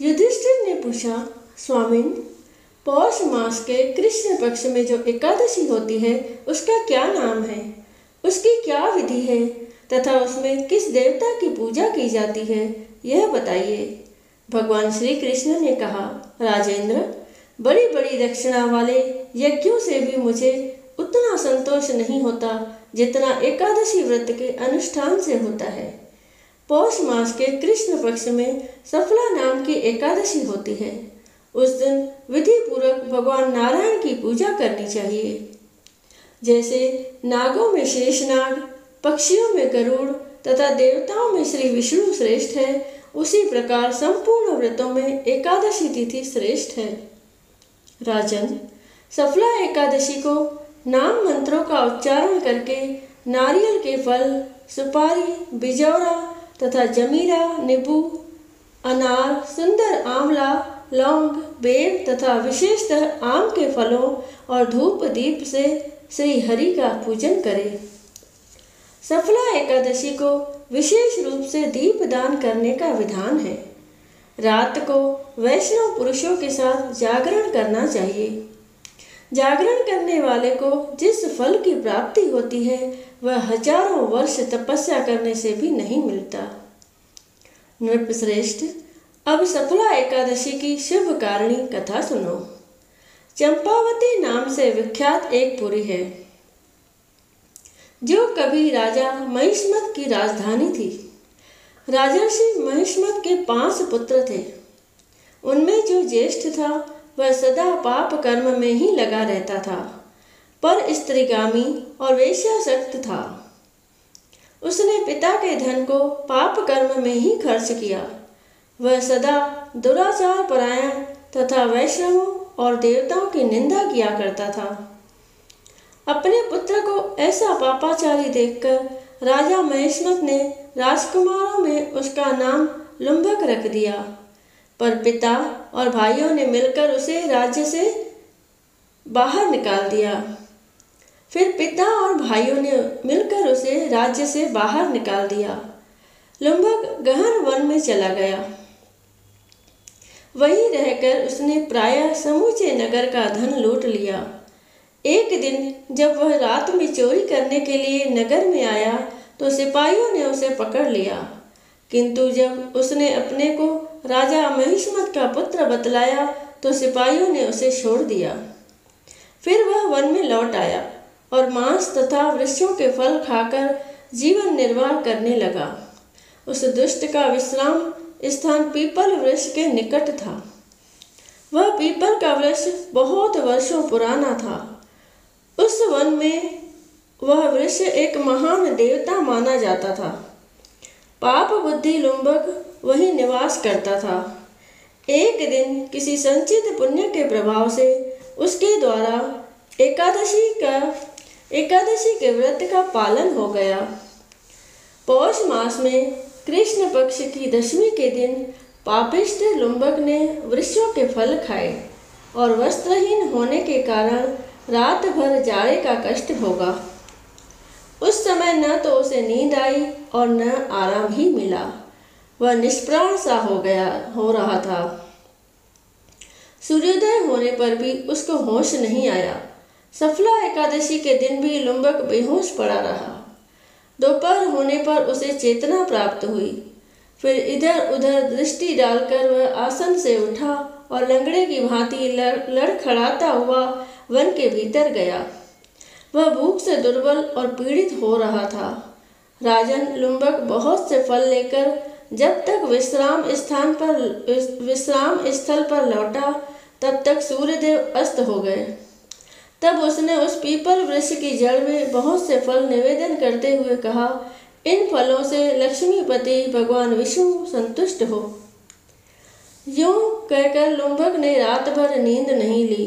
युधिष्ठिर ने पूछा, स्वामिन, पौष मास के कृष्ण पक्ष में जो एकादशी होती है उसका क्या नाम है, उसकी क्या विधि है तथा उसमें किस देवता की पूजा की जाती है, यह बताइए। भगवान श्री कृष्ण ने कहा, राजेंद्र, बड़ी बड़ी दक्षिणा वाले यज्ञों से भी मुझे उतना संतोष नहीं होता जितना एकादशी व्रत के अनुष्ठान से होता है। पौष मास के कृष्ण पक्ष में सफला नाम की एकादशी होती है। उस दिन विधि पूर्वक भगवान नारायण की पूजा करनी चाहिए। जैसे नागों में शेषनाग, पक्षियों में गरुड़ तथा देवताओं में श्री विष्णु श्रेष्ठ है, उसी प्रकार संपूर्ण व्रतों में एकादशी तिथि श्रेष्ठ है। राजन, सफला एकादशी को नाम मंत्रों का उच्चारण करके नारियल के फल, सुपारी, बिजौरा तथा जमीरा, नींबू, अनार, सुंदर आंवला, लौंग, बेर तथा विशेषतः आम के फलों और धूप दीप से श्री हरि का पूजन करें। सफला एकादशी को विशेष रूप से दीप दान करने का विधान है। रात को वैष्णव पुरुषों के साथ जागरण करना चाहिए। जागरण करने वाले को जिस फल की प्राप्ति होती है वह हजारों वर्ष तपस्या करने से भी नहीं मिलता। नृपश्रेष्ठ, अब सफला एकादशी की शुभ कारिणी कथा सुनो। चंपावती नाम से विख्यात एक पुरी है जो कभी राजा महिष्मत की राजधानी थी। राजर्षि महिष्मत के 5 पुत्र थे। उनमें जो ज्येष्ठ था वह सदा पाप कर्म में ही लगा रहता था, पर स्त्रीगामी और वेश्यासक्त था। उसने पिता के धन को पाप कर्म में ही खर्च किया। वह सदा दुराचार परायण तथा वैष्णवों और देवताओं की निंदा किया करता था। अपने पुत्र को ऐसा पापाचारी देखकर राजा महिष्मत ने राजकुमारों में उसका नाम लुम्भक रख दिया, पर पिता और भाइयों ने मिलकर उसे राज्य से बाहर निकाल दिया। फिर पिता और भाइयों ने मिलकर उसे राज्य से बाहर निकाल दिया। लुम्भक गहन वन में चला गया। वहीं रहकर उसने प्रायः समूचे नगर का धन लूट लिया। एक दिन जब वह रात में चोरी करने के लिए नगर में आया तो सिपाहियों ने उसे पकड़ लिया, किंतु जब उसने अपने को राजा महिष्मत का पुत्र बतलाया तो सिपाहियों ने उसे छोड़ दिया। फिर वह वन में लौट आया और मांस तथा वृक्षों के फल खाकर जीवन निर्वाह करने लगा। उस दुष्ट का विश्राम स्थान पीपल वृक्ष के निकट था। वह पीपल का वृक्ष बहुत वर्षों पुराना था। उस वन में वह वृक्ष एक महान देवता माना जाता था। पाप बुद्धि लुम्बक वहीं निवास करता था। एक दिन किसी संचित पुण्य के प्रभाव से उसके द्वारा एकादशी के व्रत का पालन हो गया। पौष मास में कृष्ण पक्ष की दशमी के दिन पापिष्ठ लुम्बक ने वृक्षों के फल खाए और वस्त्रहीन होने के कारण रात भर जाड़े का कष्ट भोगा। उस समय न तो उसे नींद आई और न आराम ही मिला। वह निष्प्राण सा हो रहा था। सूर्योदय होने पर भी उसको होश नहीं आया। सफला एकादशी के दिन भी लुम्बक बेहोश पड़ा रहा। दोपहर होने पर उसे चेतना प्राप्त हुई। फिर इधर उधर दृष्टि डालकर वह आसन से उठा और लंगड़े की भांति लड़खड़ाता हुआ वन के भीतर गया। वह भूख से दुर्बल और पीड़ित हो रहा था। राजन लुम्बक बहुत से फल लेकर जब तक विश्राम स्थल पर लौटा तब तक सूर्यदेव अस्त हो गए। तब उसने उस पीपल वृक्ष की जड़ में बहुत से फल निवेदन करते हुए कहा, इन फलों से लक्ष्मीपति भगवान विष्णु संतुष्ट हो। यूं कहकर लुम्बक ने रात भर नींद नहीं ली।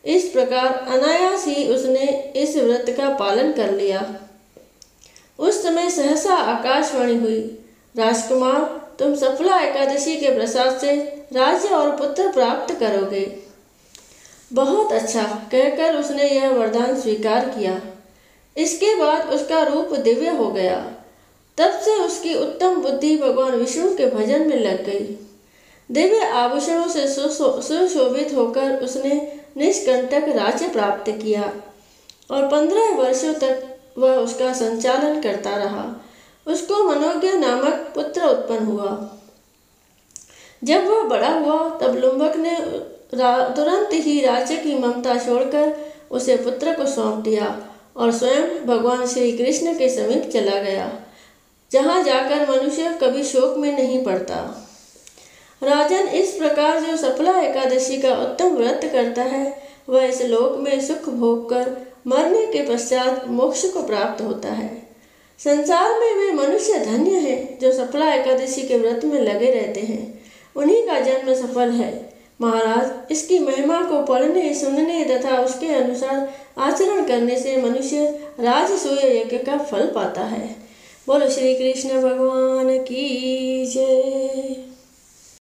इस प्रकार अनायास ही उसने इस व्रत का पालन कर लिया। उस समय सहसा आकाशवाणी हुई, राजकुमार, तुम सफला एकादशी के प्रसाद से राज्य और पुत्र प्राप्त करोगे। बहुत अच्छा कहकर उसने यह वरदान स्वीकार किया। इसके बाद उसका रूप दिव्य हो गया। तब से उसकी उत्तम बुद्धि भगवान विष्णु के भजन में लग गई। दिव्य आभूषणों से सुशोभित होकर उसने निष्कंटक राज्य प्राप्त किया और 15 वर्षों तक वह उसका संचालन करता रहा। उसको मनोज्ञ नामक पुत्र उत्पन्न हुआ। जब वह बड़ा हुआ तब लुम्बक ने तुरंत ही राज्य की ममता छोड़कर उसे पुत्र को सौंप दिया और स्वयं भगवान श्री कृष्ण के समीप चला गया, जहाँ जाकर मनुष्य कभी शोक में नहीं पड़ता। राजन, इस प्रकार जो सफला एकादशी का उत्तम व्रत करता है वह इस लोक में सुख भोग कर मरने के पश्चात मोक्ष को प्राप्त होता है। संसार में वे मनुष्य धन्य हैं जो सफला एकादशी के व्रत में लगे रहते हैं, उन्हीं का जन्म सफल है। महाराज, इसकी महिमा को पढ़ने, सुनने तथा उसके अनुसार आचरण करने से मनुष्य राजसूय यज्ञ का फल पाता है। बोलो श्री कृष्ण भगवान की जय।